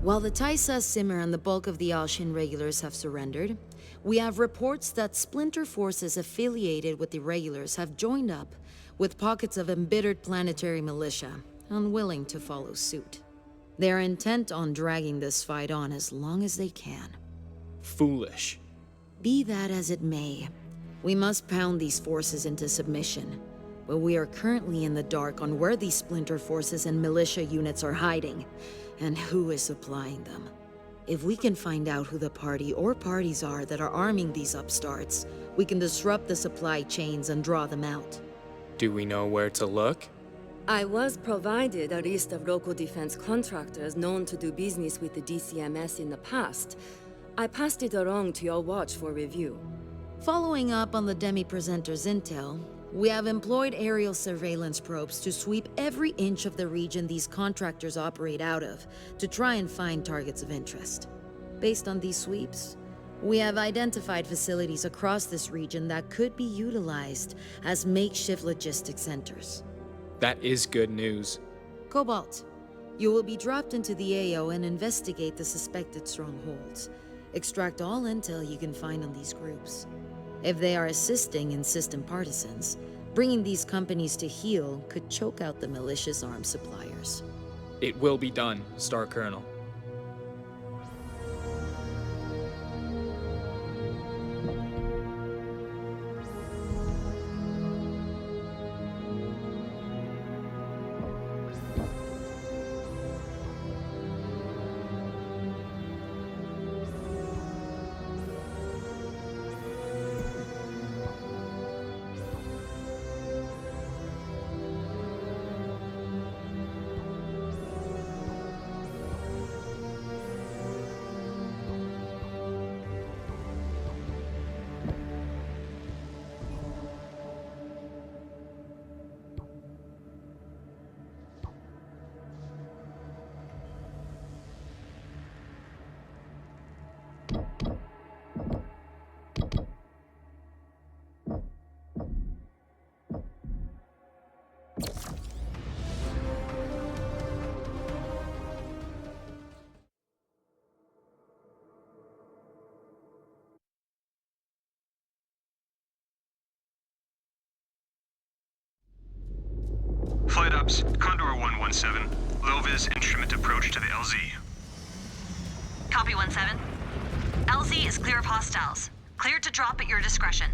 While the Taisa, Simmer, and the bulk of the Alshin regulars have surrendered, we have reports that splinter forces affiliated with the regulars have joined up with pockets of embittered planetary militia, unwilling to follow suit. They are intent on dragging this fight on as long as they can. Foolish. Be that as it may, we must pound these forces into submission, but we are currently in the dark on where these splinter forces and militia units are hiding, and who is supplying them. If we can find out who the party or parties are that are arming these upstarts, we can disrupt the supply chains and draw them out. Do we know where to look? I was provided a list of local defense contractors known to do business with the DCMS in the past. I passed it along to your watch for review. Following up on the Demi-Presenter's intel, we have employed aerial surveillance probes to sweep every inch of the region these contractors operate out of, to try and find targets of interest. Based on these sweeps, we have identified facilities across this region that could be utilized as makeshift logistics centers. That is good news. Cobalt, you will be dropped into the AO and investigate the suspected strongholds. Extract all intel you can find on these groups. If they are assisting in system partisans, bringing these companies to heel could choke out the malicious arms suppliers. It will be done, Star Colonel. Flight Ops, Condor 117. Low-vis instrument approach to the LZ. Copy 1-7. LZ is clear of hostiles. Cleared to drop at your discretion.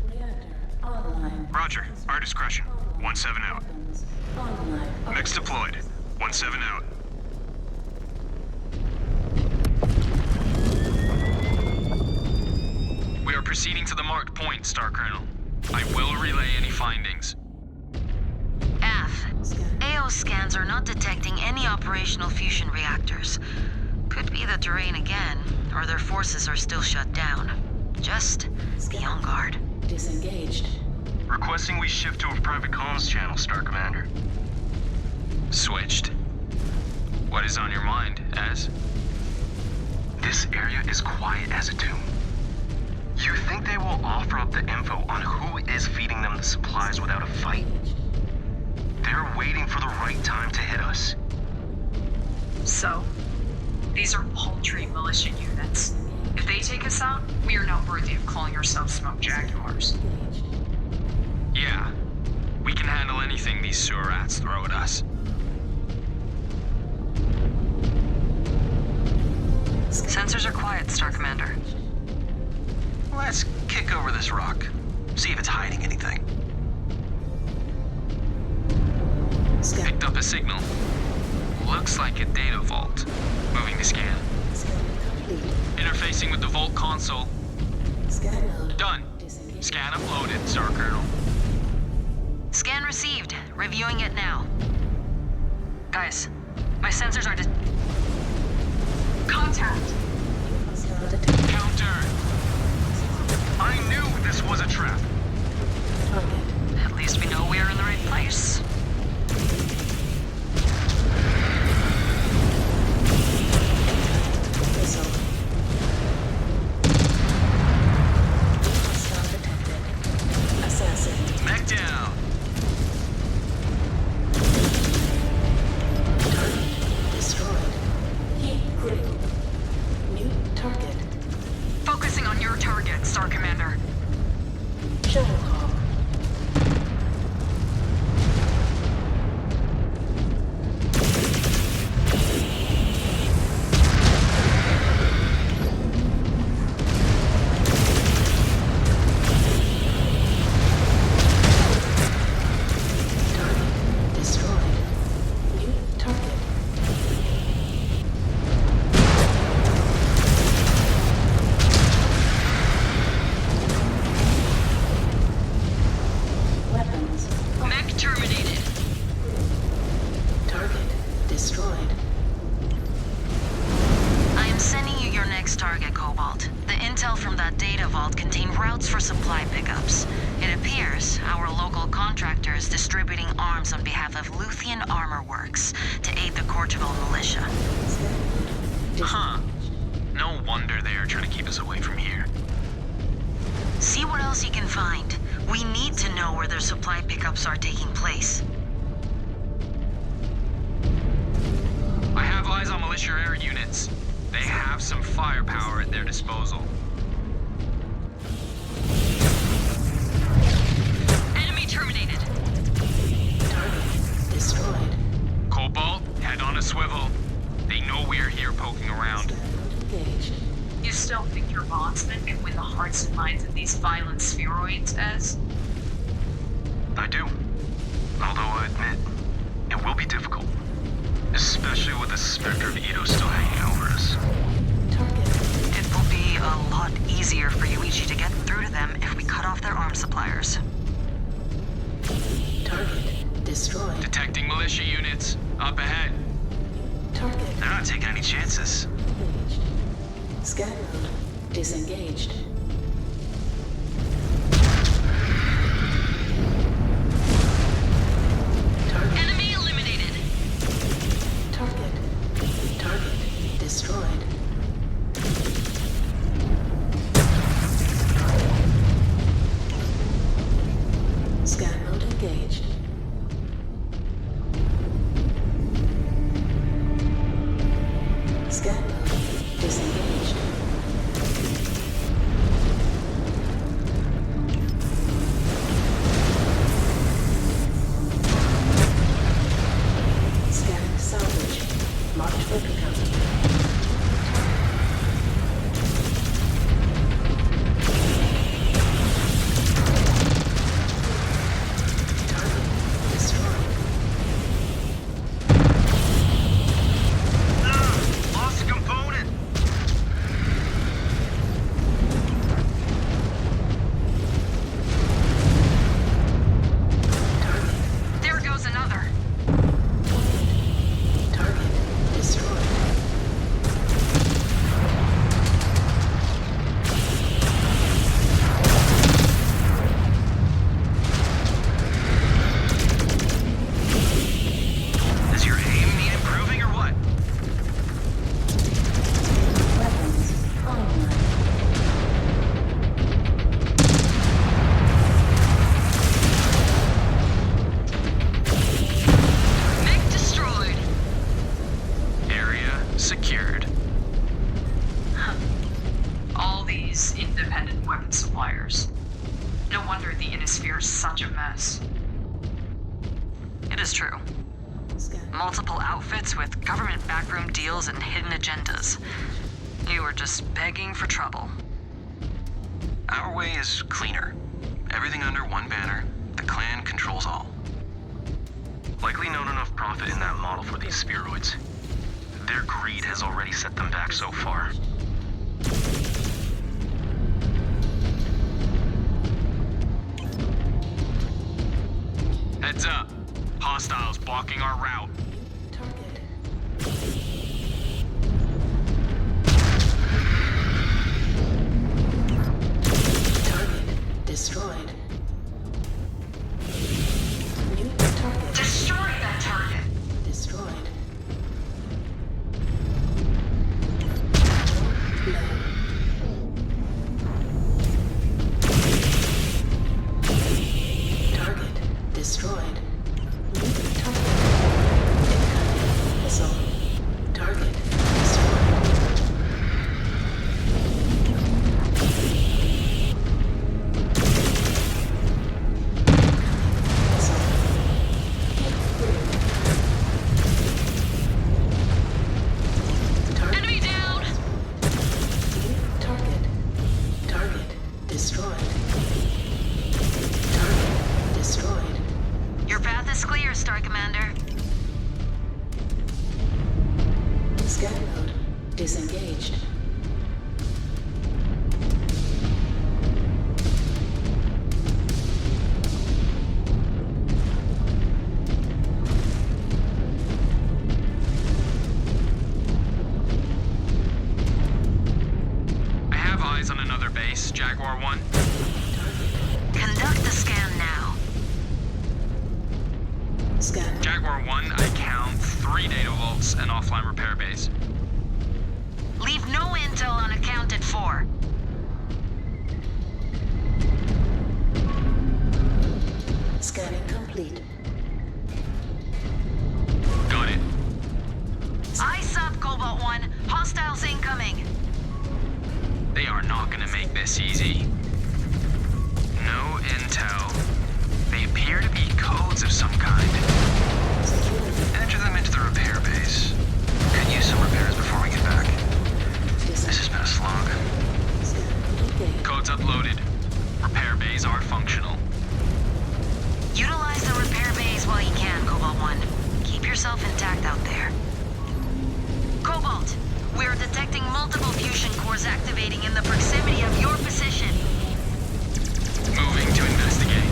Roger, our discretion. 1-7 out. Mix deployed. 1-7 out. We are proceeding to the marked point, Star Colonel. I will relay any findings. F. AO scans are not detecting any operational fusion reactors. Could be the terrain again, or their forces are still shut down. Just be on guard. Disengaged. Requesting we shift to a private comms channel, Star Commander. Switched. What is on your mind, Az? This area is quiet as a tomb. You think they will offer up the info on who is feeding them the supplies without a fight? They're waiting for the right time to hit us. So, these are paltry militia units. If they take us out, we are not worthy of calling ourselves Smoke Jaguars. Yeah. We can handle anything these sewer rats throw at us. Sensors are quiet, Star Commander. Let's kick over this rock. See if it's hiding anything. Picked up a signal. Looks like a data vault. Moving to scan. Interfacing with the vault console. Done. Scan uploaded, Star Colonel. Scan received. Reviewing it now. Guys, my sensors are Contact! Counter! I knew this was a trap. At least we know we are in the right place. Back down. Destroyed. intel from that data vault contained routes for supply pickups. It appears our local contractor is distributing arms on behalf of Luthian Armor Works to aid the Courchevel militia. Huh. No wonder they are trying to keep us away from here. See what else you can find. We need to know where their supply pickups are taking place. I have eyes on militia air units. They have some firepower at their disposal. Enemy terminated. Target destroyed. Cobalt, head on a swivel. They know we're here poking around. Engaged. You still think your bondsman can win the hearts and minds of these violent spheroids, Ez? I do. Although I admit, it will be difficult. Especially with the specter of Ito still hanging over us. Target. It will be a lot easier for Yuichi to get through to them if we cut off their arms suppliers. Target destroyed. Detecting militia units. Up ahead. Target They're not taking any chances. engaged. Scan mode disengaged. Target. Enemy eliminated. Target. Target destroyed. Scan mode engaged. Scan mode disengaged. Scanning salvage. Marked for pickup. Target destroyed. Lost a component! Target. There goes another. Target destroyed. Does your aim need improving or what? Weapons online. Mech destroyed. Area secured. All these independent weapon suppliers. No wonder the Innisphere is such a mess. It is true. Scan. Multiple outfits with government backroom deals and hidden agendas. You were just begging for trouble. Our way is cleaner. Everything under one banner. The clan controls all. Likely not enough profit in that model for these spheroids. Their greed has already set them back so far. Heads up. Hostiles blocking our route. Target. Target destroyed. New target Destroy that target! destroyed. Low. Target destroyed. New target. Incoming missile. Target destroyed. Missile. Target. Enemy down! Target. Target destroyed. Target destroyed. Your path is clear, Star Commander. Scan mode disengaged. I have eyes on another base, Jaguar 1. Conduct the scan now. Scan. Jaguar 1, I count 3 data vaults and offline repair bays. Leave no intel unaccounted for. Scanning complete. Got it. Eyes up, Cobalt 1. Hostiles incoming. They are not gonna make this easy. No intel. They appear to be codes of some kind. Enter them into the repair base. Could use some repairs before we get back. This has been a slog. Codes uploaded. Repair bays are functional. Utilize the repair bays while you can, Cobalt 1. Keep yourself intact out there. Cobalt, we are detecting multiple fusion cores activating in the proximity of your position. Moving to investigate.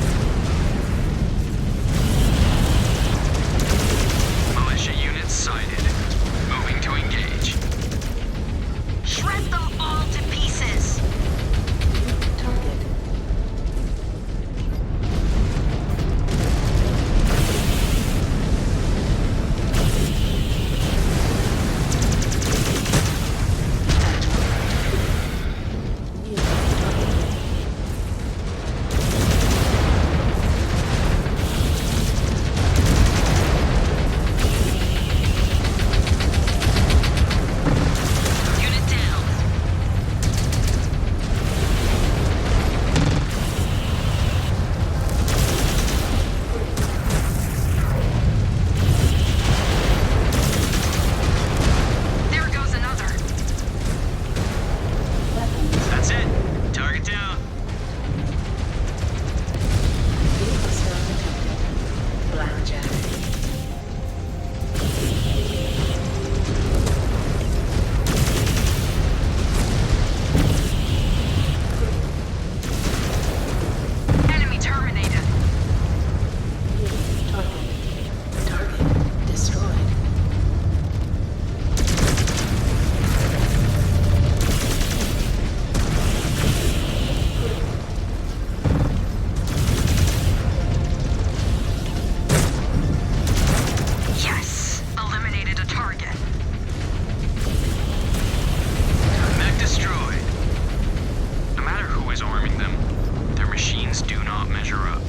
Militia units sighted. Moving to engage. Shred them all to pieces. Target. Unit down. There goes another. That's it. Target down. Hostile detected. Blackjack. Enemy terminated. Target. Target destroyed. Yes, eliminated a target. Mech destroyed. No matter who is arming them, their machines do not measure up.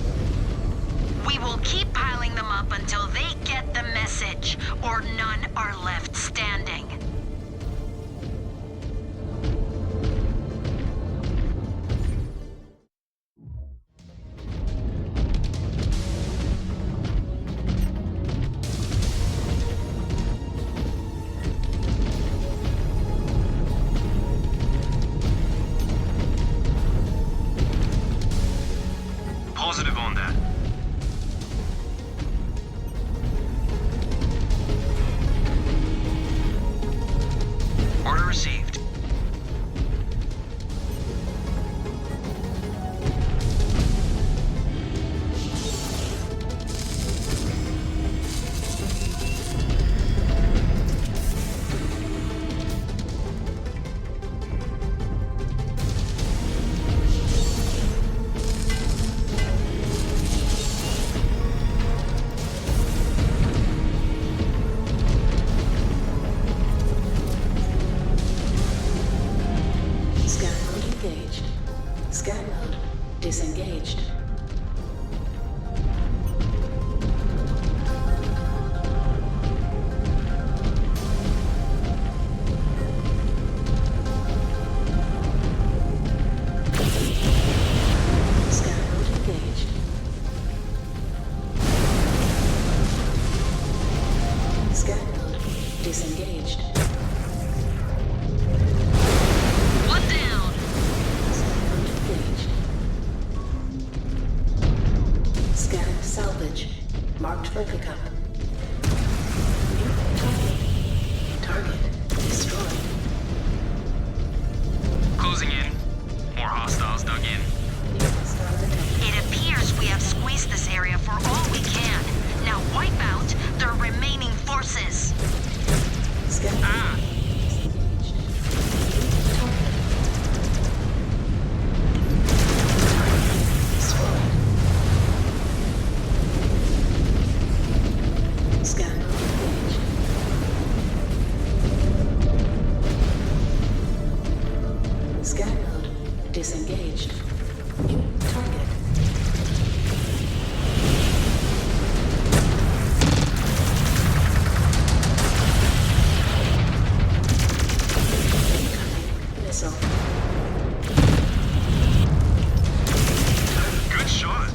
We will keep piling them up until they get the message, or none are left standing. Positive on that. Order received. Scan mode engaged. Scan mode disengaged. Scan mode engaged. Scan mode disengaged. One down. Scan mode engaged. Disengaged. New target. Incoming missile. Good shot.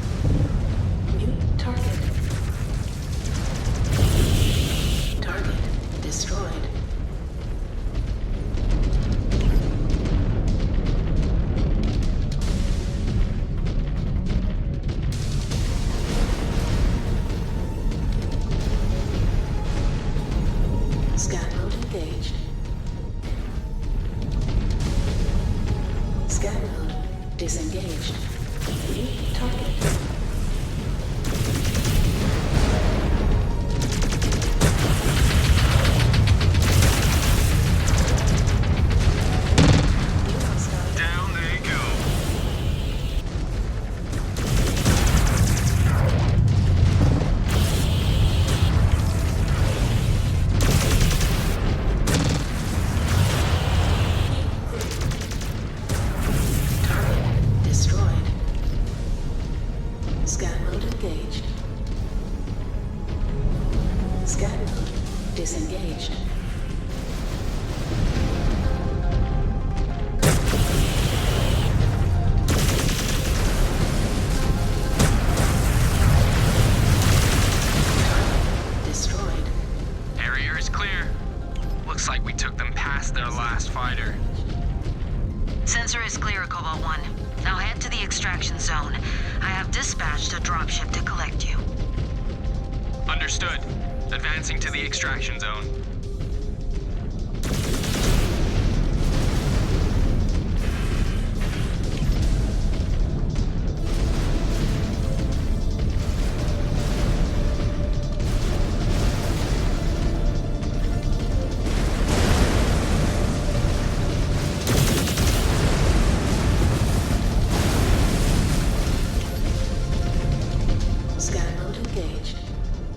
New target. Target destroyed. Scan mode engaged. Scan mode disengaged. New target. New hostile. Down they go. Target destroyed. Scan mode engaged. Scan mode disengaged. Target destroyed. Area is clear. Looks like we took them past their last fighter. Sensor is clear, Cobalt 1. Now head to the extraction zone. I have dispatched a dropship to collect you. Understood. Advancing to the extraction zone. Scan mode engaged.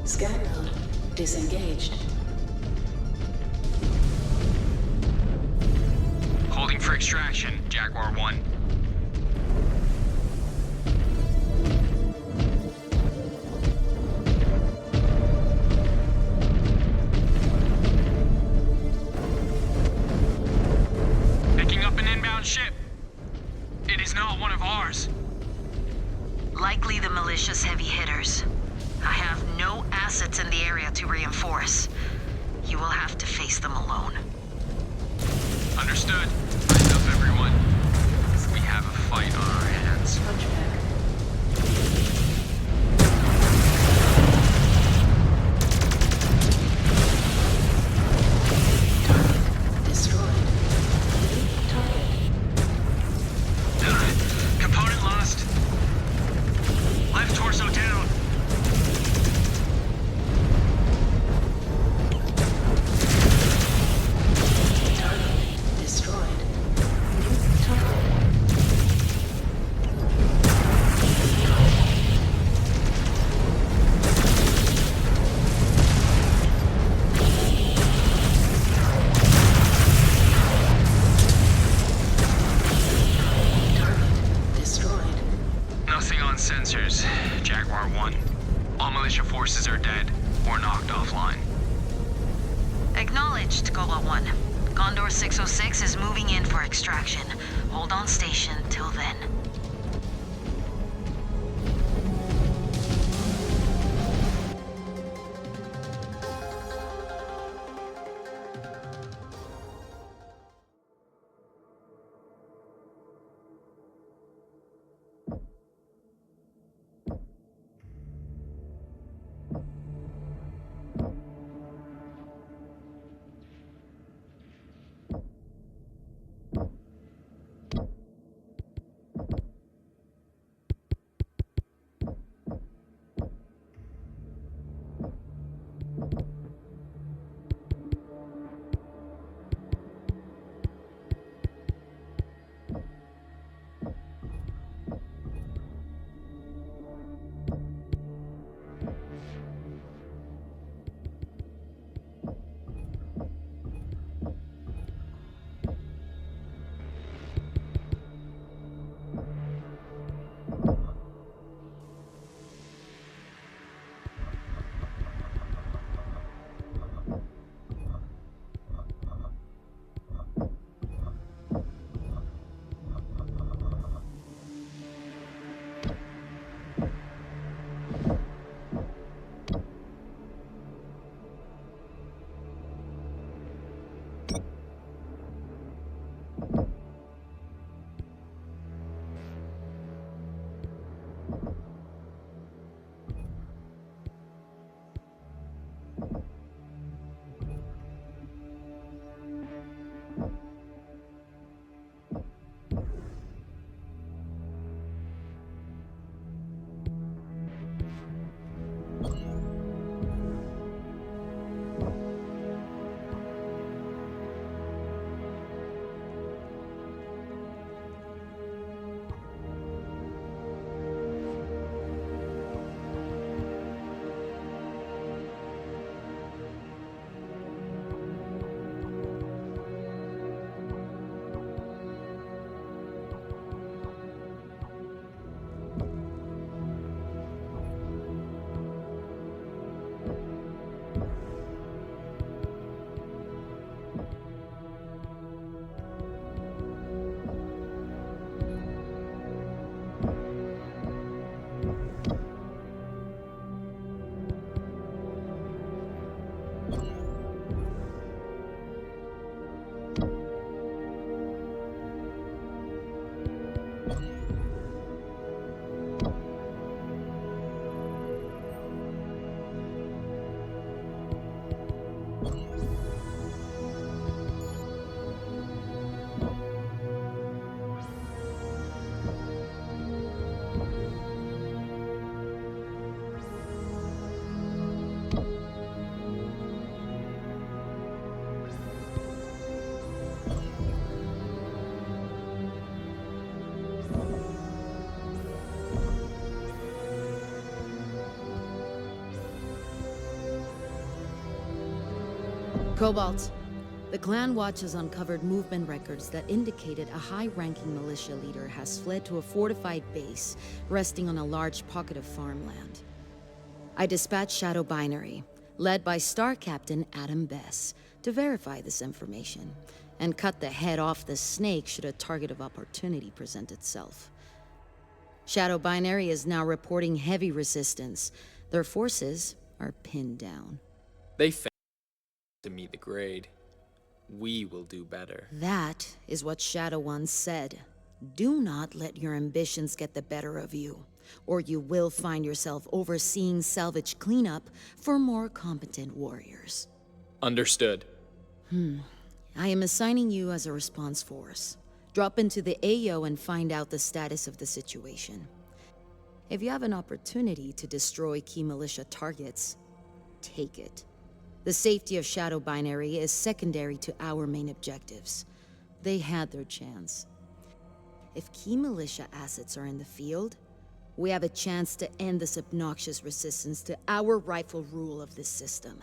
Scan mode disengaged. Holding for extraction, Jaguar 1. Picking up an inbound ship. It is not one of ours. Likely the malicious heavy hitters. I have no assets in the area to reinforce. You will have to face them alone. Understood. Listen up, everyone. We have a fight on our hands. Hunchback. Target destroyed. New target. Component lost. Left torso down. Target destroyed. New target. Target destroyed. Nothing on sensors, Jaguar 1. All militia forces are dead or knocked offline. Acknowledged, Cobalt 1. Condor 606 is moving in for extraction. Hold on station till then. Cobalt, the Clan Watch has uncovered movement records that indicated a high-ranking militia leader has fled to a fortified base resting on a large pocket of farmland. I dispatched Shadow Binary, led by Star Captain Adam Bess, to verify this information and cut the head off the snake should a target of opportunity present itself. Shadow Binary is now reporting heavy resistance. Their forces are pinned down. They failed to meet the grade. We will do better. That is what Shadow once said. Do not let your ambitions get the better of you, or you will find yourself overseeing salvage cleanup for more competent warriors. Understood. I am assigning you as a response force. Drop into the AO and find out the status of the situation. If you have an opportunity to destroy key militia targets, take it. The safety of Shadow Binary is secondary to our main objectives. They had their chance. If key militia assets are in the field, we have a chance to end this obnoxious resistance to our rightful rule of this system.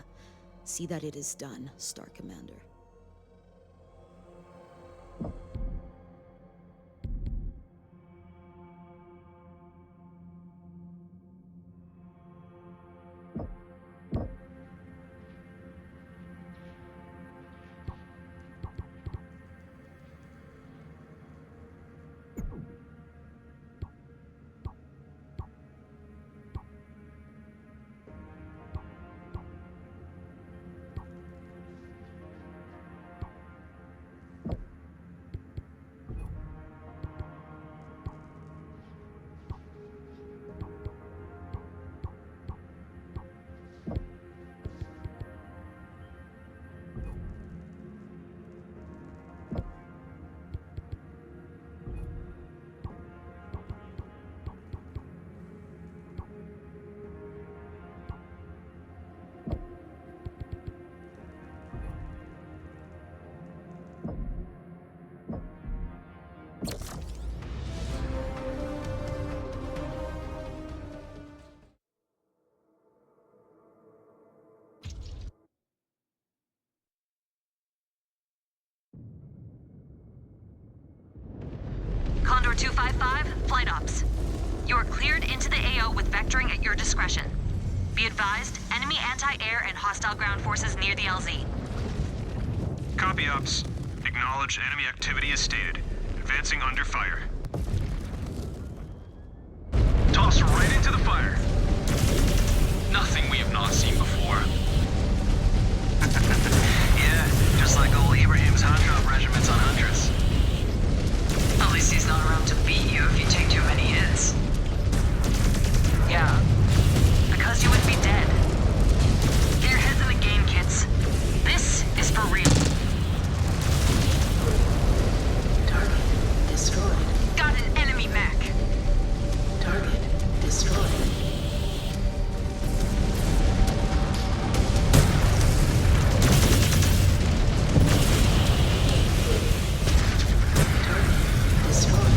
See that it is done, Star Commander. Condor 255, flight ops. You are cleared into the AO with vectoring at your discretion. Be advised, enemy anti-air and hostile ground forces near the LZ. Copy, ops. Acknowledge enemy activity as stated. Advancing under fire. Toss right into the fire. Nothing we have not seen before. Yeah, just like old Ibrahim's hand drop regiments on Huntress. At least he's not around to beat you if you take too many hits. Yeah. Because you would be dead. Get your heads in the game, kids. This is for real. Target destroyed. Got an enemy mech. Target destroyed. Target destroyed.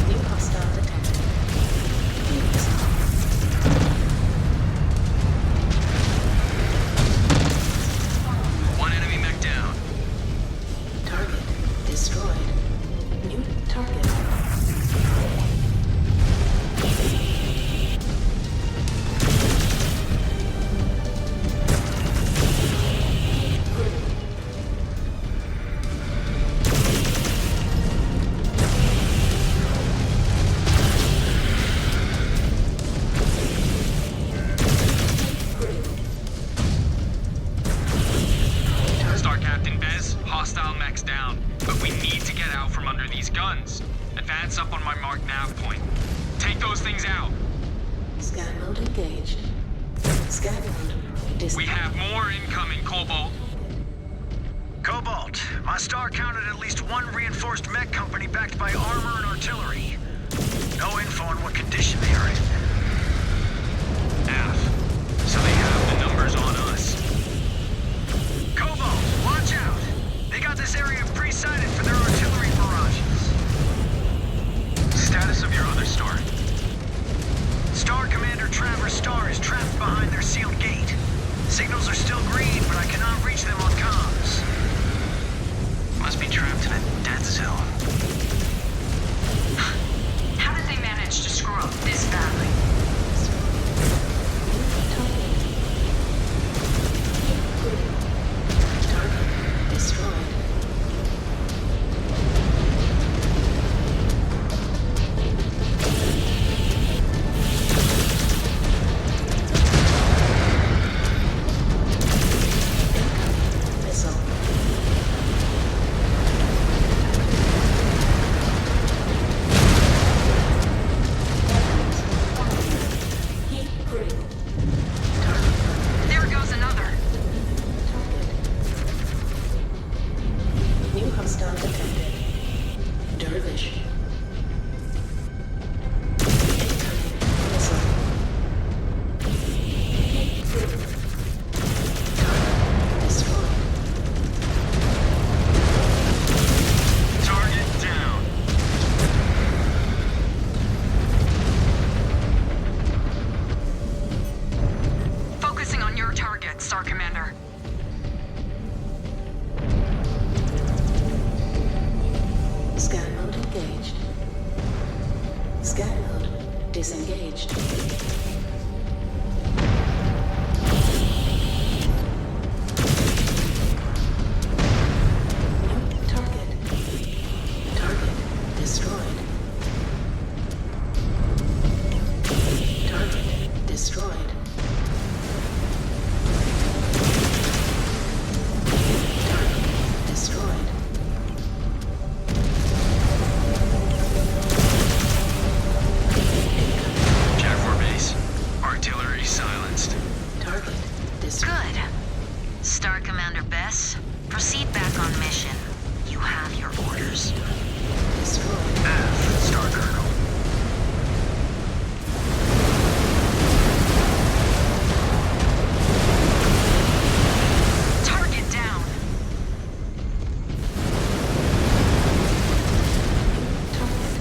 New hostile detected. Phoenix. One enemy mech down. Target destroyed. New target. Star Captain Bez, hostile mechs down. But we need to get out from under these guns. Advance up on my mark nav point. Take those things out. Scan mode engaged. Scan mode disconnected. We have more incoming, Cobalt. Cobalt, my star counted at least one reinforced mech company backed by armor and artillery. No info on what condition they are in. F. So they have the numbers on us. Cobalt, watch out! They got this area pre-sighted for their artillery barrages. Status of your other star. Star Commander Travers Star is trapped behind their sealed gate. Signals are still green, hostile detected. Dervish. Incoming missile. Target destroyed. Target down. Focusing on your target, Star Commander. Scan mode engaged. Scan mode disengaged. New target. Target destroyed. Target destroyed. Target destroyed. Jaguar base. Artillery silenced. Target destroyed. Good. Star Commander Bess, proceed back on mission. You have your orders. Destroyed. F, Star Colonel. Target down. Target.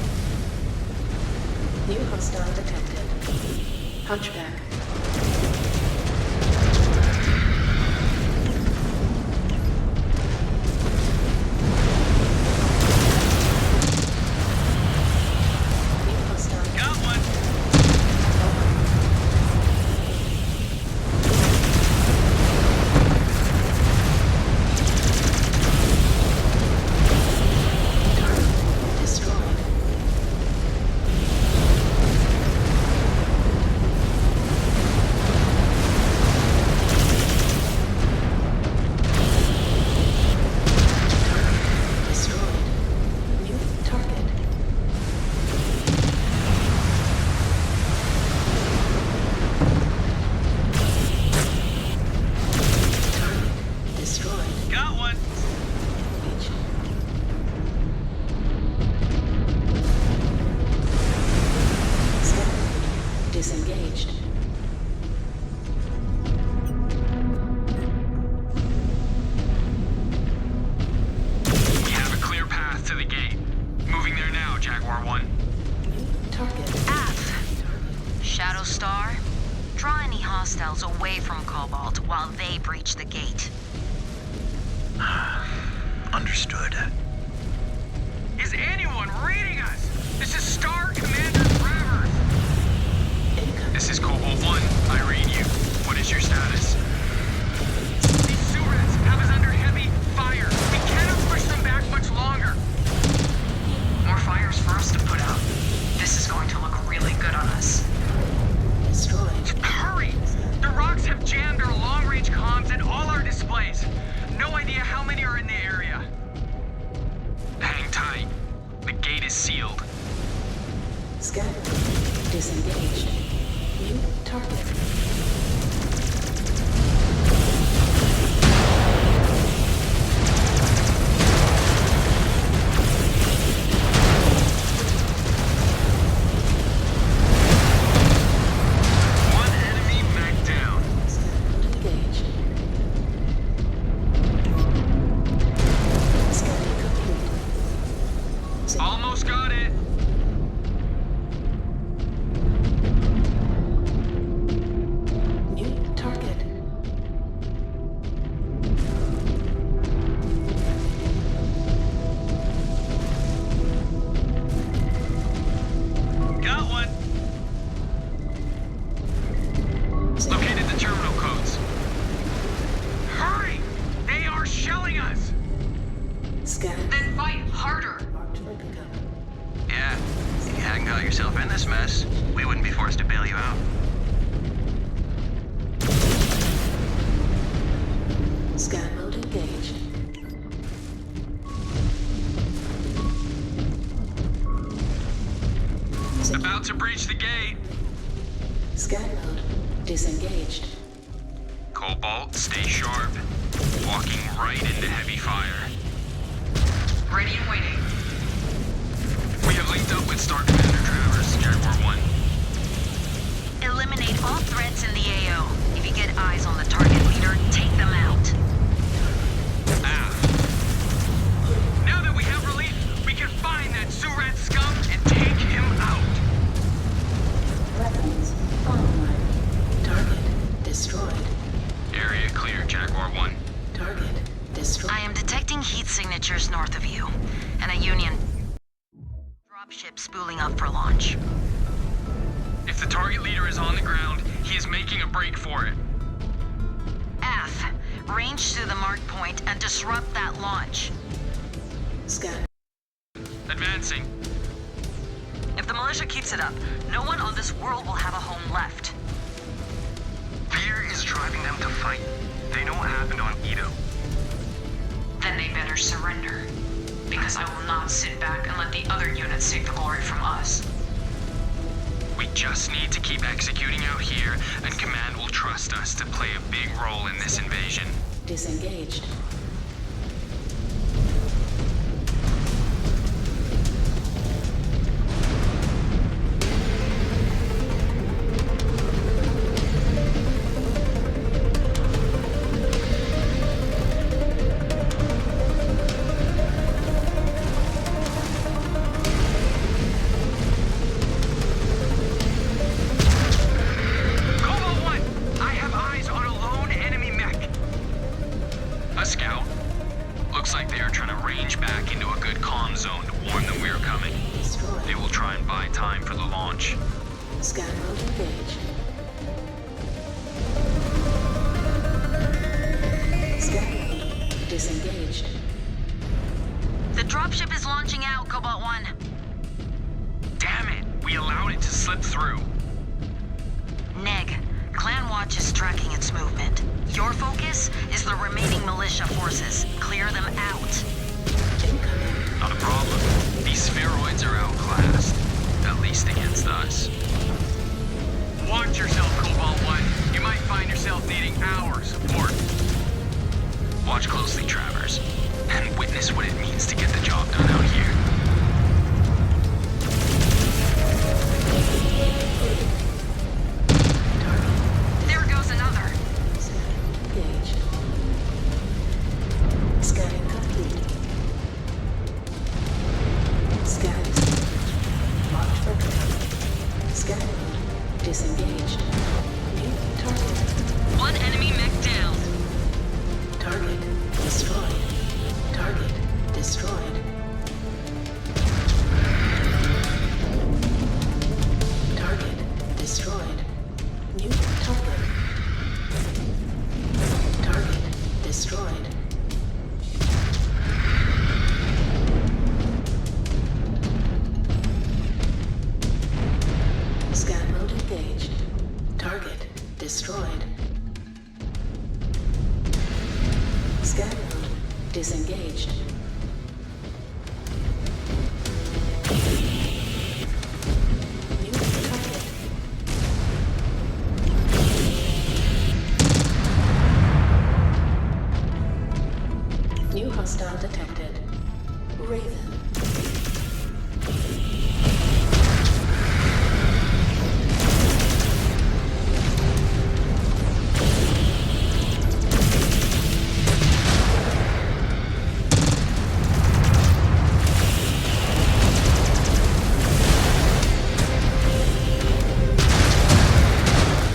New hostile detected. Hunchback. New hostile. Got one. Target destroyed. Target destroyed. New target. Target destroyed. Got one. Reach. Scan. Disengaged. We have a clear path to the gate. Moving there now, Jaguar 1. New target. F. Shadow Star, draw any hostiles away from Cobalt while they breach the gate. Understood. Is anyone reading us? This is Star Commander Travers. Incoming. This is Cobalt 1. I read you. What is your status? These Surats have us under heavy fire. We cannot push them back much longer. More fires for us to put out. This is going to look really good on us. Destroyed. Hurry! The rocks have jammed our long-range comms and all our displays. No idea how many are in the area. Hang tight. The gate is sealed. Scan. Disengaged. New target. One enemy back down. Scan engaged. Scanning complete. Almost got it. New target. Got one. Located the terminal codes. Hurry! They are shelling us! Scan. Then fight harder. Marked for pickup. Yeah, if you hadn't got yourself in this mess, we wouldn't be forced to bail you out. Scan mode engaged. About to breach the gate. Scan mode disengaged. Cobalt, stay sharp. Walking right into heavy fire. signatures north of you, and a Union dropship spooling up for launch. If the target leader is on the ground, he is making a break for it. F, range to the marked point and disrupt that launch. Scan. Advancing. If the militia keeps it up, no one on this world will have a home left. Fear is driving them to fight. They know what happened on Ito. Then they better surrender. Because I will not sit back and let the other units take the glory from us. We just need to keep executing out here, and Command will trust us to play a big role in this invasion. Disengaged. Cobalt 1! I have eyes on a lone enemy mech. A scout. Looks like they are trying to range back into a good comm zone to warn them we're coming. Destroyed. They will try and buy time for the launch. Scan mode engaged. Scan mode disengaged. The dropship is launching out, Cobalt 1. Damn it! We allowed it to slip through. Neg, Clan Watch is tracking its movement. Your focus is the remaining militia forces. Clear them out. Incoming. Not a problem. These spheroids are outclassed. At least against us. Watch yourself, Cobalt 1. You might find yourself needing our support. Watch closely, Travers. And witness what it means to get the job done out here. There goes another. Scan engaged. Scanning complete. Scans. Marked for contact. Scan mode disengaged. New target. One enemy mech down. Target destroyed. Target destroyed. Target destroyed. New target. Target destroyed. Scan mode engaged. Target destroyed. Scan mode disengaged. New target. New hostile detected. Raven.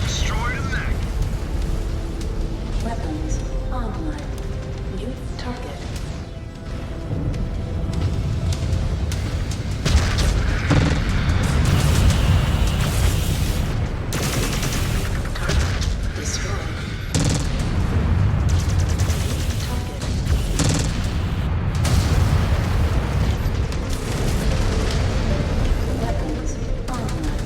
Destroy the mech. Weapons online. New target. Target destroyed. Target. Weapons online.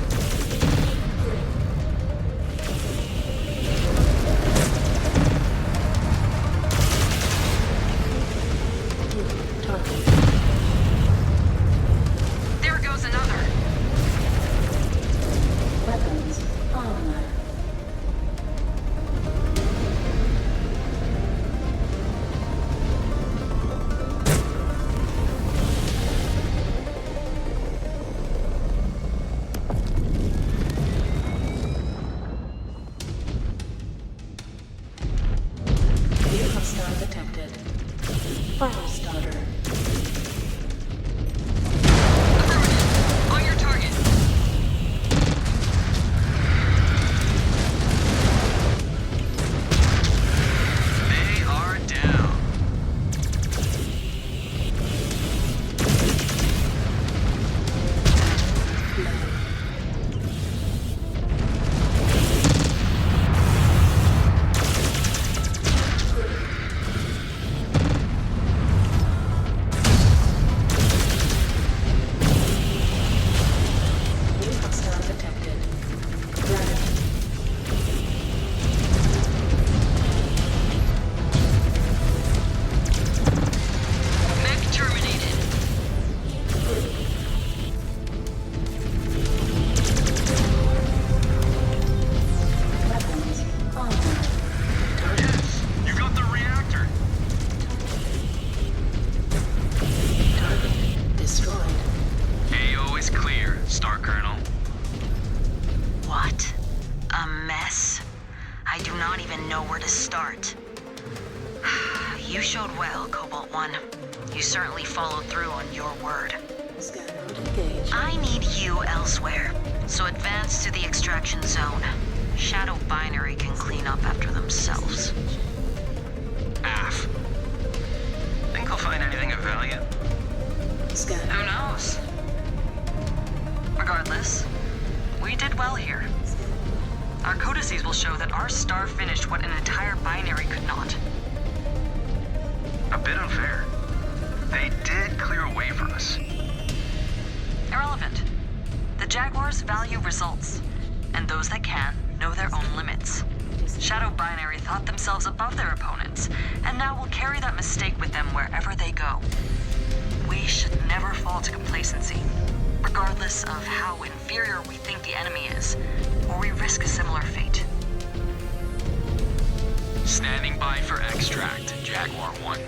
New target. There goes another. Weapons online. New hostile detected. Fire starter. On your target. They are down. showed well, Cobalt 1. You certainly followed through on your word. Scan mode engaged. I need you elsewhere, so advance to the extraction zone. Shadow Binary can clean up after themselves. AF. Think he'll find anything of value? Scan. Who knows? Regardless, we did well here. Our codices will show that our star finished what an entire binary could not. A bit unfair. They did clear a way for us. Irrelevant. The Jaguars value results, and those that can know their own limits. Shadow Binary thought themselves above their opponents, and now will carry that mistake with them wherever they go. We should never fall to complacency, regardless of how inferior we think the enemy is, or we risk a similar fate. Standing by for extract, Jaguar 1.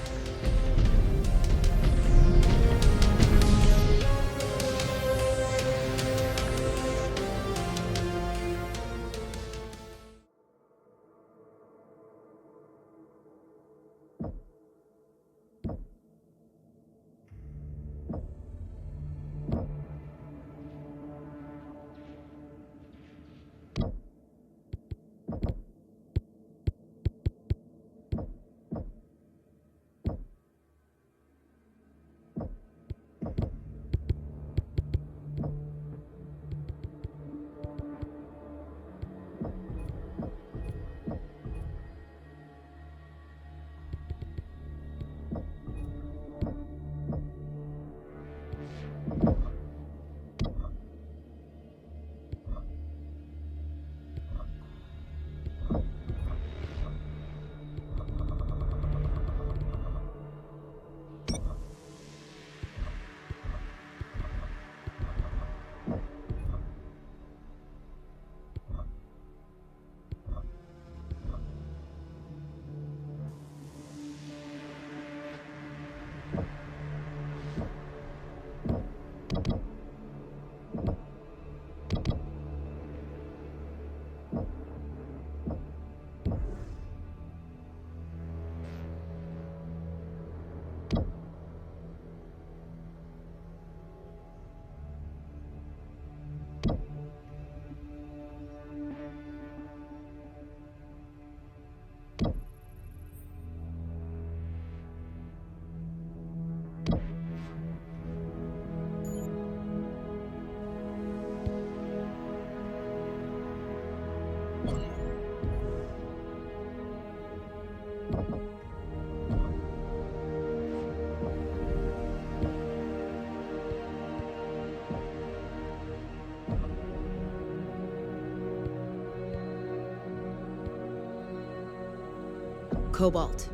Cobalt.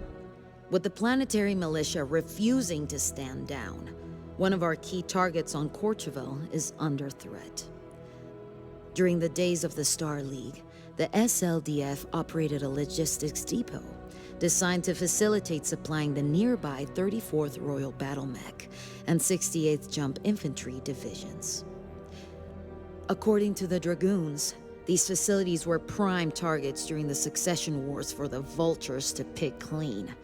With the planetary militia refusing to stand down, one of our key targets on Courchevel is under threat. During the days of the Star League, the SLDF operated a logistics depot designed to facilitate supplying the nearby 34th Royal Battle Mech and 68th Jump Infantry divisions. According to the Dragoons, these facilities were prime targets during the succession wars for the Vultures to pick clean.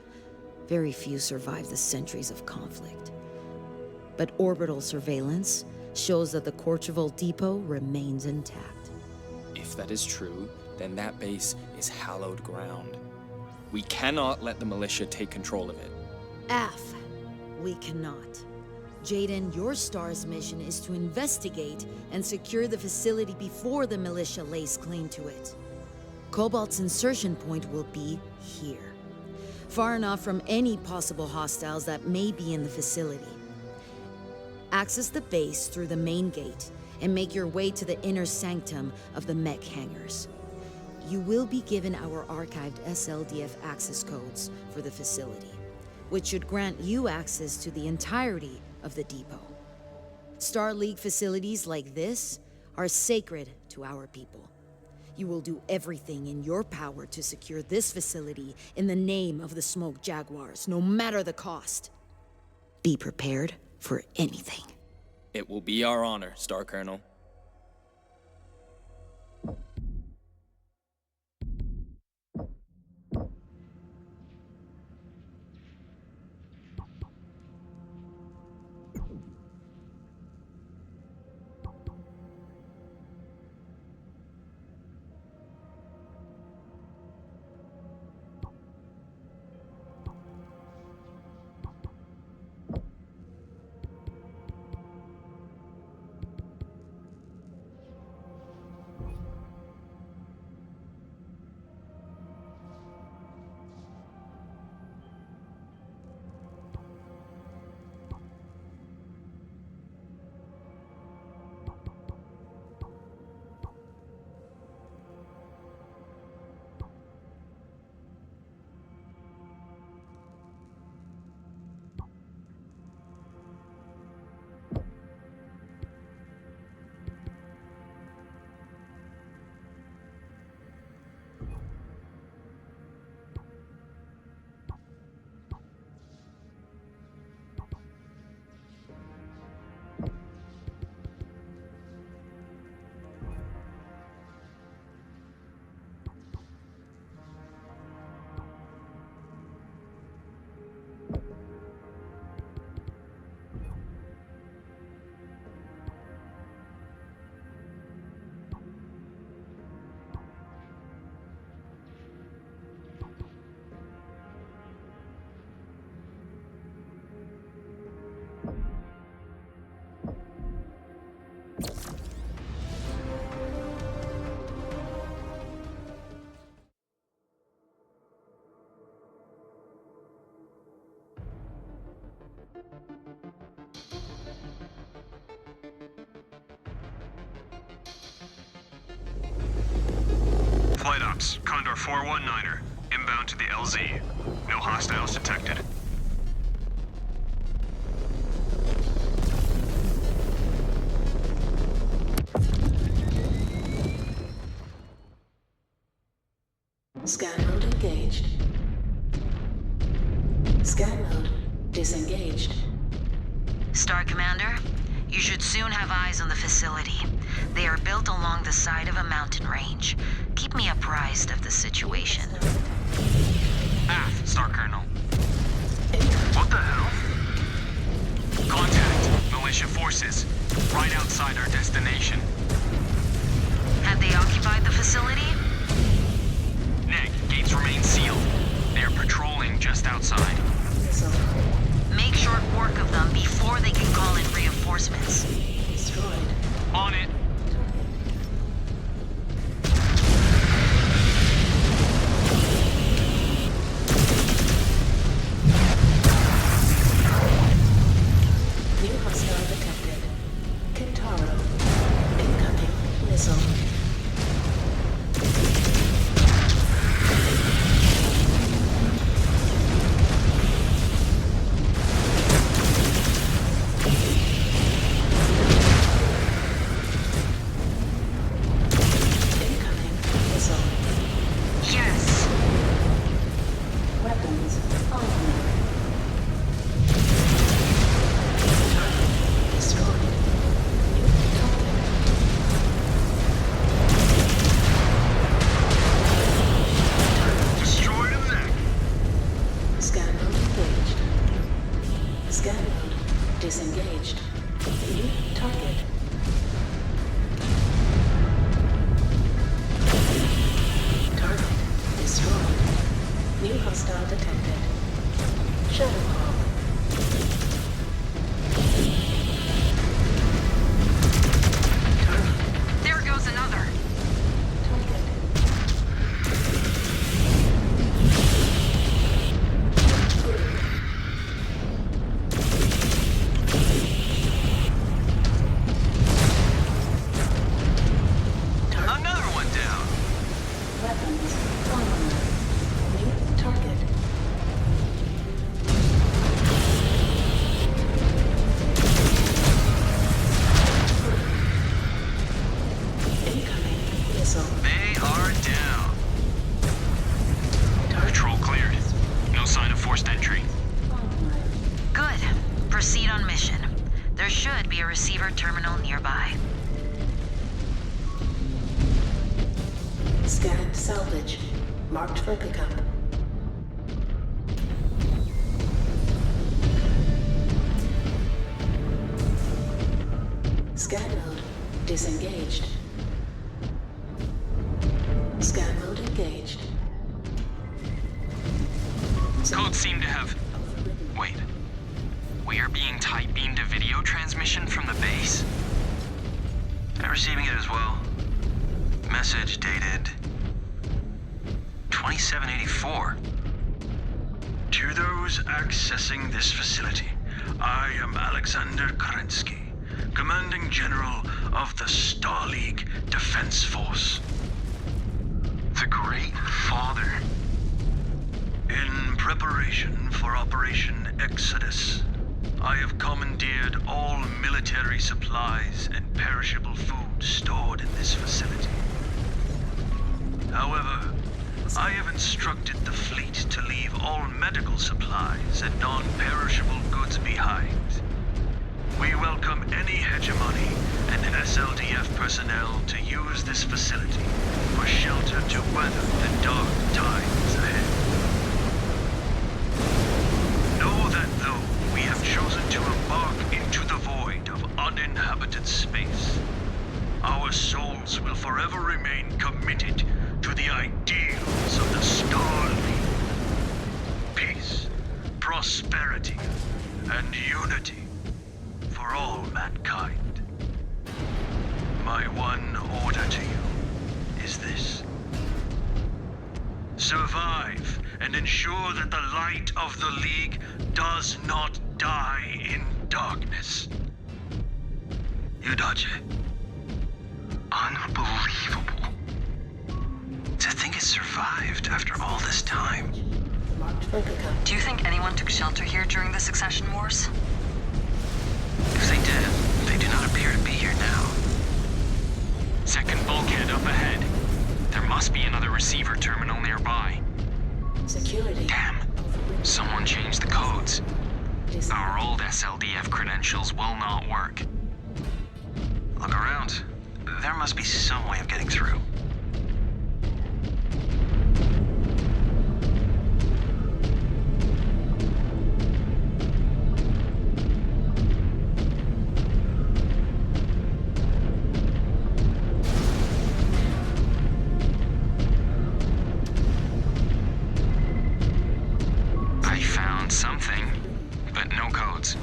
Very few survived the centuries of conflict. But orbital surveillance shows that the Courchevel depot remains intact. If that is true, then that base is hallowed ground. We cannot let the militia take control of it. AF, we cannot. Jaden, your star's mission is to investigate and secure the facility before the militia lays claim to it. Cobalt's insertion point will be here, far enough from any possible hostiles that may be in the facility. Access the base through the main gate and make your way to the inner sanctum of the mech hangars. You will be given our archived SLDF access codes for the facility, which should grant you access to the entirety of the depot. Star League facilities like this are sacred to our people. You will do everything in your power to secure this facility in the name of the Smoke Jaguars, no matter the cost. Be prepared for anything. It will be our honor, Star Colonel. Flight Ops, Condor 419er, inbound to the LZ. No hostiles detected. Scan mode engaged. Scan mode disengaged. Star Commander, you should soon have eyes on the facility. They are built along the side of a mountain range. Keep me apprised of the situation. Aft, Star Colonel. What the hell? Contact, militia forces, right outside our destination. Have they occupied the facility? Neg, gates remain sealed. They are patrolling just outside. Missile Make short work of them before they can call in reinforcements. destroyed. On it. New hostile detected. Kintaro. Incoming missile. Incoming missile. Yes! Weapons online. Target destroyed. New target. Destroyed a Neg. Scan mode engaged. Scan mode disengaged. New target. Target destroyed. New hostile detected. Shadow Hawk. Target. There goes another. Target. Target. Another one down. Weapons online. New target. Incoming missile. They are down. Target Patrol cleared. No sign of forced entry. online. Good. Proceed on mission. There should be a receiver terminal nearby. Scan salvage. Marked for pickup. Scan mode disengaged. Scan mode engaged. Codes seem to have... Wait. We are being tight beamed a video transmission from the base? I'm receiving it as well. Message dated 2784. To those accessing this facility, I am Alexander Kerensky, Commanding General of the Star League Defense Force. The Great Father. In preparation for Operation Exodus, I have commandeered all military supplies and perishable food stored in this facility. However, I have instructed the fleet to leave all medical supplies and non-perishable goods behind. We welcome any hegemony and SLDF personnel to use this facility for shelter to weather the dark times ahead. Know that though we have chosen to embark into the void of uninhabited space, our souls will forever remain committed to the ideals of the Star League. Peace, prosperity, and unity for all mankind. My one order to you is this. Survive and ensure that the light of the League does not die in darkness. Yudache. Unbelievable. To survived after all this time. Marked for pickup. Do you think anyone took shelter here during the Succession Wars? If they did, they do not appear to be here now. Second bulkhead up ahead. There must be another receiver terminal nearby. Security. Damn. Someone changed the codes. Disengage. Our old SLDF credentials will not work. Look around. There must be some way of getting through. I found something, but no codes.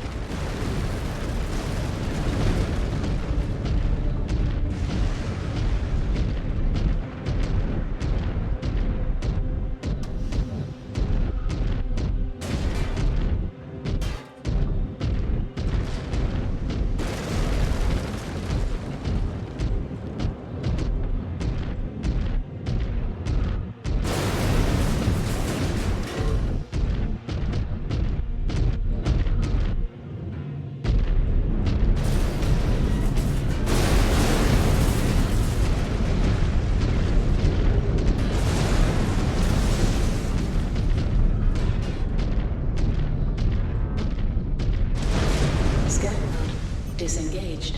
Scan mode disengaged.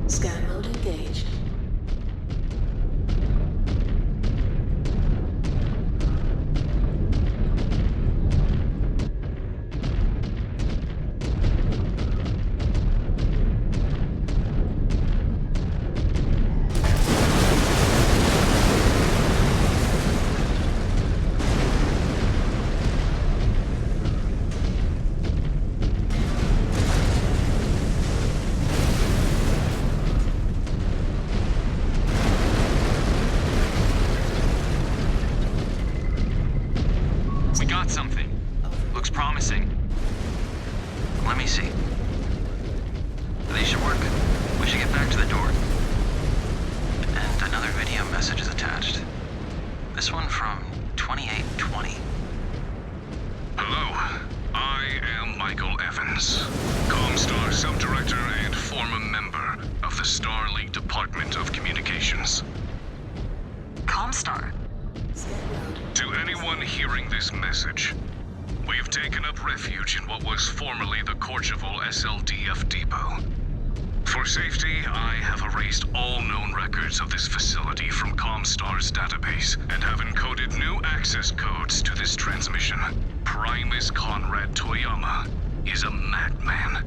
Scan mode engaged. We got something. Looks promising. Let me see. These should work. We should get back to the door. And another video message is attached. This one from 2820. Hello, I am Michael Evans, Comstar Subdirector and former member of the Starleague Department of Communications. Comstar. Scan mode. To anyone hearing this message, we have taken up refuge in what was formerly the Courchevel SLDF depot. For safety, I have erased all known records of this facility from Comstar's database and have encoded new access codes to this transmission. Primus Conrad Toyama is a madman.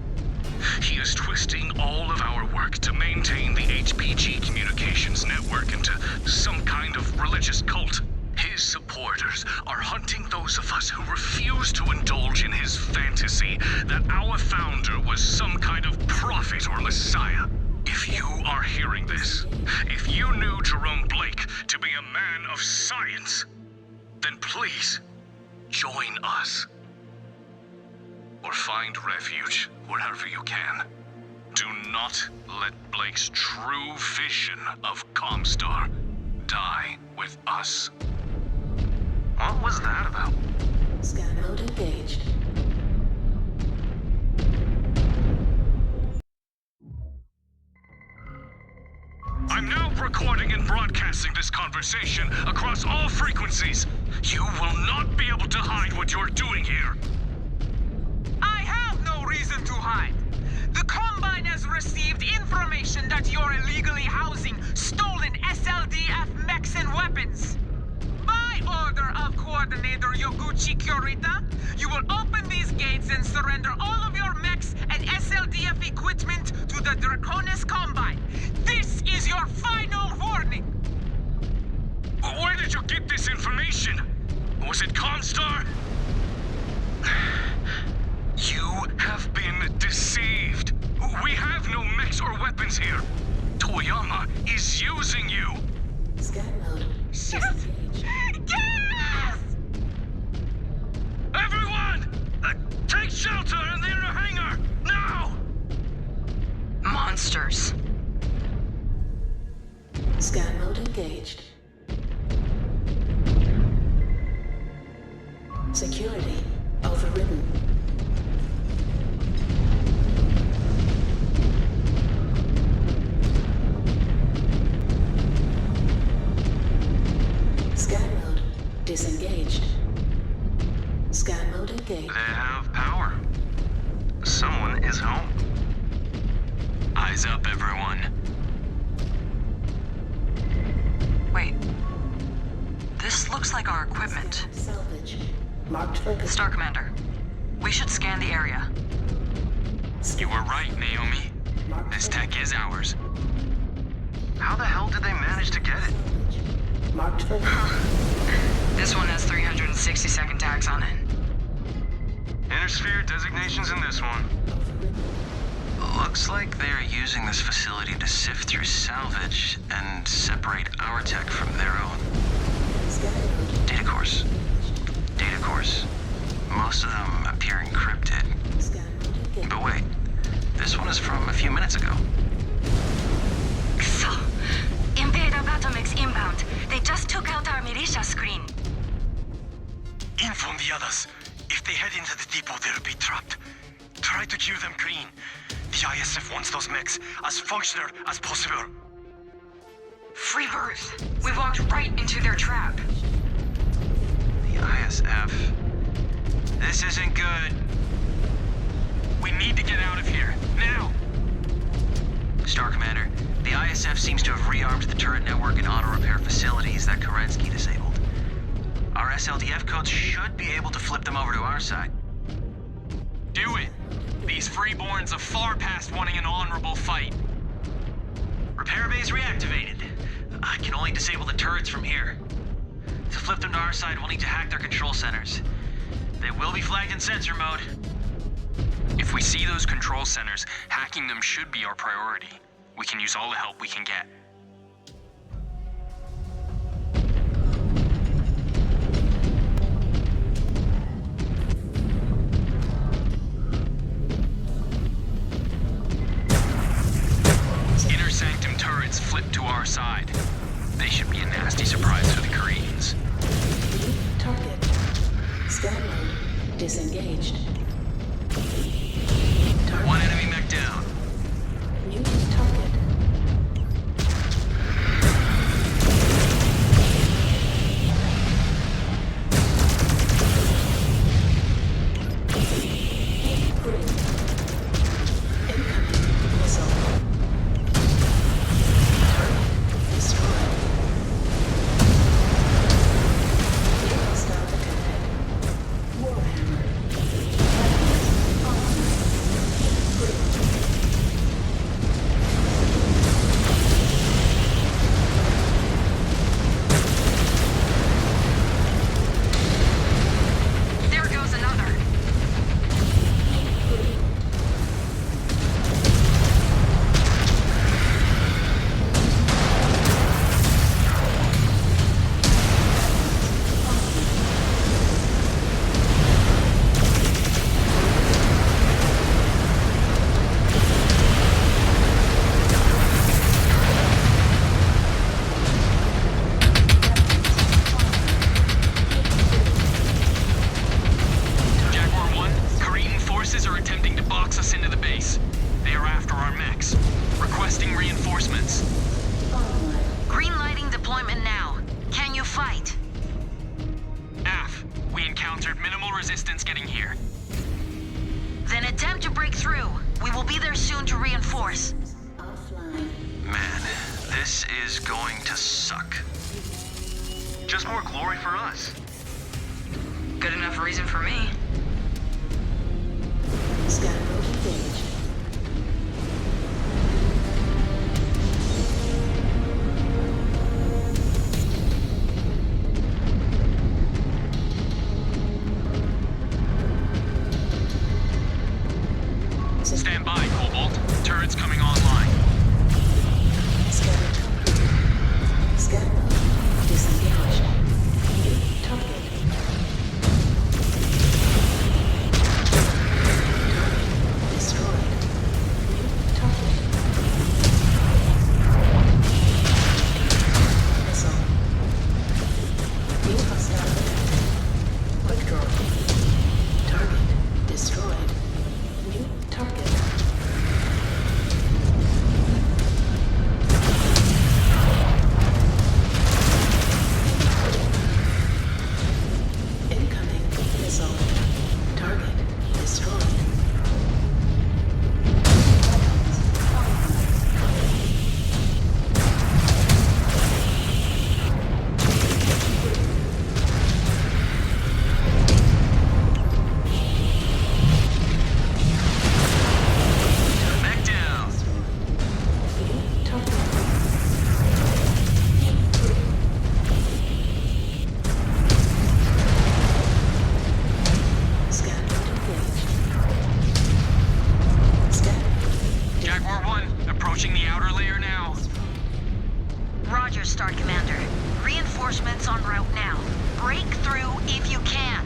He is twisting all of our work to maintain the HPG communications network into some kind of religious cult. His supporters are hunting those of us who refuse to indulge in his fantasy that our founder was some kind of prophet or messiah. If you are hearing this, if you knew Jerome Blake to be a man of science, then please join us. Or find refuge wherever you can. Do not let Blake's true vision of Comstar die with us. What was that about? Scan mode engaged. I'm now recording and broadcasting this conversation across all frequencies. You will not be able to hide what you're doing here. I have no reason to hide. The Combine has received information that you're illegally housing stolen SLDF mechs and weapons. By order of Coordinator Yoguchi Kurita, you will open these gates and surrender all of your mechs and SLDF equipment to the Draconis Combine. This is your final warning. Where did you get this information? Was it Comstar? You have been deceived. We have no mechs or weapons here. Toyama is using you. Scan mode disengaged. Yes! Everyone! Take shelter in the inner monsters. Scan mode engaged. Security overridden. Scan mode disengaged. Scan mode engaged. They have power. Someone is home. Eyes up, everyone. Wait. This looks like our equipment. Salvage. Marked for Star Commander, we should scan the area. You were right, Naomi. This tech is ours. How the hell did they manage to get it? Marked for This one has 360-second tags on it. Intersphere designations in this one. Looks like they're using this facility to sift through salvage and separate our tech from their own. Data cores. Data cores. Most of them appear encrypted. But wait, this one is from a few minutes ago. So, Imperial Batomix inbound. They just took out our militia screen. Inform the others. If they head into the depot, they'll be trapped. Try to cue them clean. The ISF wants those mechs as functional as possible. Free birth. We walked right into their trap. The ISF. This isn't good. We need to get out of here, now! Star Commander, the ISF seems to have rearmed the turret network and auto repair facilities that Kerensky disabled. Our SLDF codes should be able to flip them over to our side. Do it. These freeborns are far past wanting an honorable fight. Repair bays reactivated. I can only disable the turrets from here. To flip them to our side, we'll need to hack their control centers. They will be flagged in sensor mode. If we see those control centers, hacking them should be our priority. We can use all the help we can get. Inner sanctum turrets flipped to our side. They should be a nasty surprise for the Koreans. target. Scan mode disengaged. Target. One enemy mech down. New target. Incoming missile. Target destroyed. New hostile detected. Warhammer. There goes another. Jaguar 1, Korean forces are attempting to box us into the base. They are after our mechs. Requesting reinforcements. Green lighting deployment now. Can you fight? AF, we encountered minimal resistance getting here. Then attempt to break through. We will be there soon to reinforce. Offline. Man, this is going to suck. Just more glory for us. Good enough reason for me. Scan mode engaged. Stand by, Cobalt. Turrets coming online. Scan complete. Scan mode disengaged. New target. Destroyed. reinforcements en route now. Break through if you can.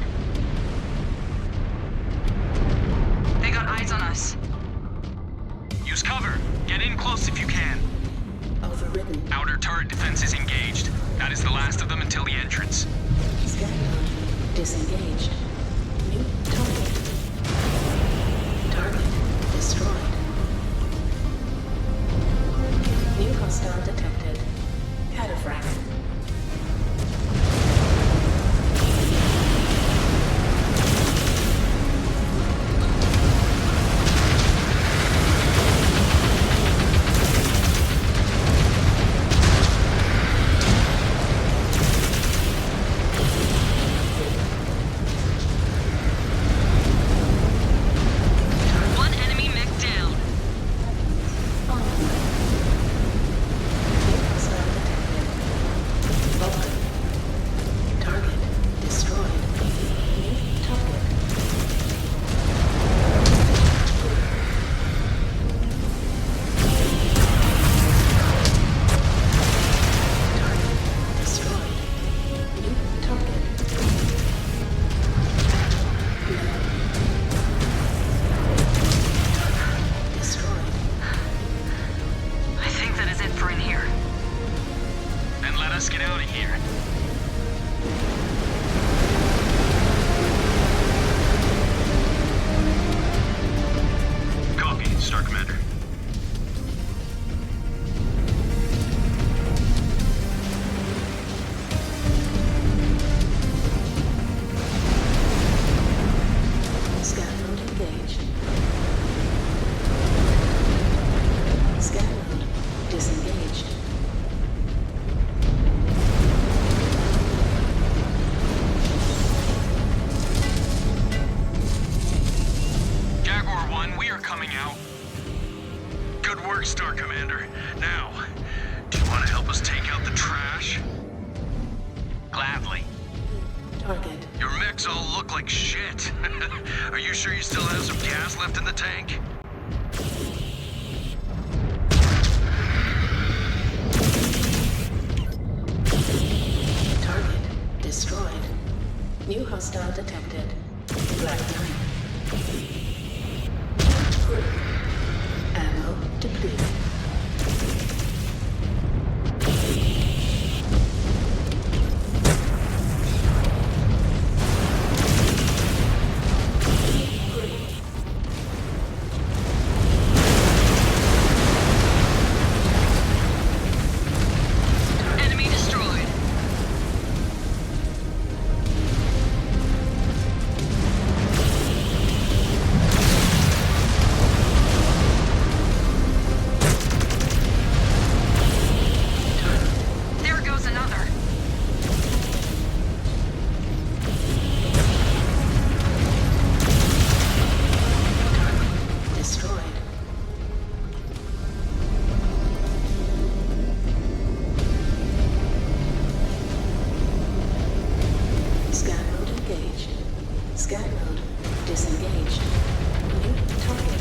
They got eyes on us. Use cover. Get in close if you can. Overridden. Outer turret defense is engaged. That is the last of them until the entrance. Scan mode disengaged. New target. Target destroyed. New hostile detected. Cataphract. One enemy mech down. New hostile detected. Open. Target destroyed. New target. Target destroyed. New target. Destroyed. I think that is it for in here. Then let us get out of here. Copy, Star Commander. Scan mode engaged. Scan mode disengaged. Jaguar 1, we are coming out. Good work, Star Commander. Now, do you want to help us take out the trash? Gladly. Target Your mechs all look like shit. Are you sure you still have some gas left in the tank? target destroyed. New hostile detected. Black Knight. Ammo depleted. Enemy destroyed. There goes another. Destroyed. Scan mode engaged. Scan mode disengaged. New target.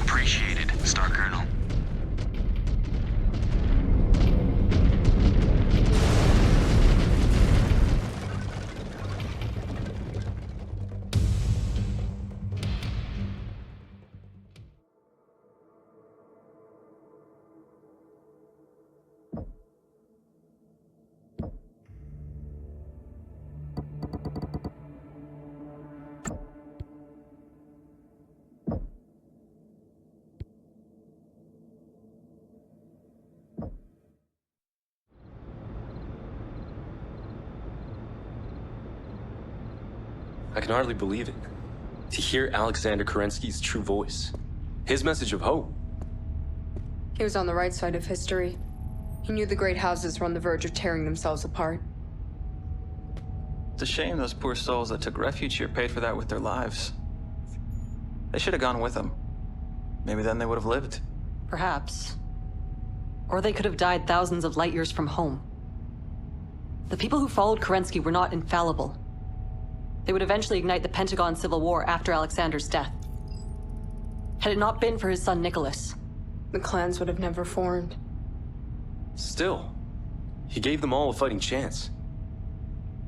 Appreciated, Star Colonel. I can hardly believe it. To hear Alexander Kerensky's true voice. His message of hope. He was on the right side of history. He knew the great houses were on the verge of tearing themselves apart. It's a shame those poor souls that took refuge here paid for that with their lives. They should have gone with him. Maybe then they would have lived. Perhaps. Or they could have died thousands of light years from home. The people who followed Kerensky were not infallible. They would eventually ignite the Pentagon Civil War after Alexander's death. Had it not been for his son Nicholas, the clans would have never formed. Still, he gave them all a fighting chance.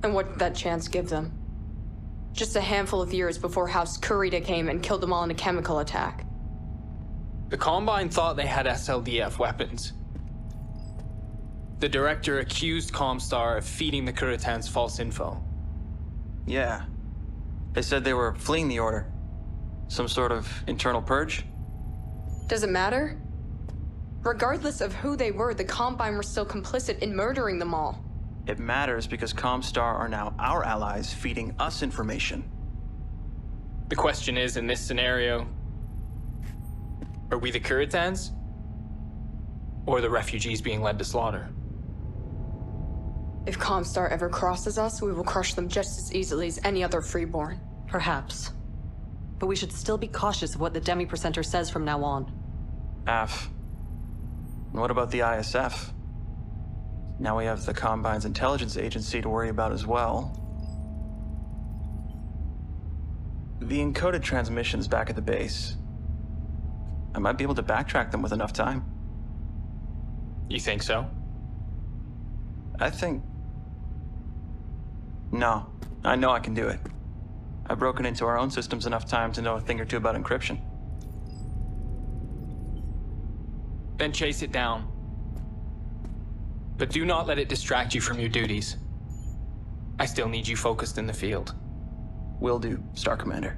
And what did that chance give them? Just a handful of years before House Kurita came and killed them all in a chemical attack. The Combine thought they had SLDF weapons. The director accused Comstar of feeding the Kuritans false info. Yeah. They said they were fleeing the Order. Some sort of internal purge? Does it matter? Regardless of who they were, the Combine were still complicit in murdering them all. It matters because Comstar are now our allies feeding us information. The question is, in this scenario, are we the Kuritans? Or the refugees being led to slaughter? If Comstar ever crosses us, we will crush them just as easily as any other freeborn. perhaps. But we should still be cautious of what the Demi-Percenter says from now on. Af. What about the ISF? Now we have the Combine's intelligence agency to worry about as well. The encoded transmissions back at the base. I might be able to backtrack them with enough time. You think so? I think... No. I know I can do it. I've broken into our own systems enough time to know a thing or two about encryption. Then chase it down. But do not let it distract you from your duties. I still need you focused in the field. Will do, Star Commander.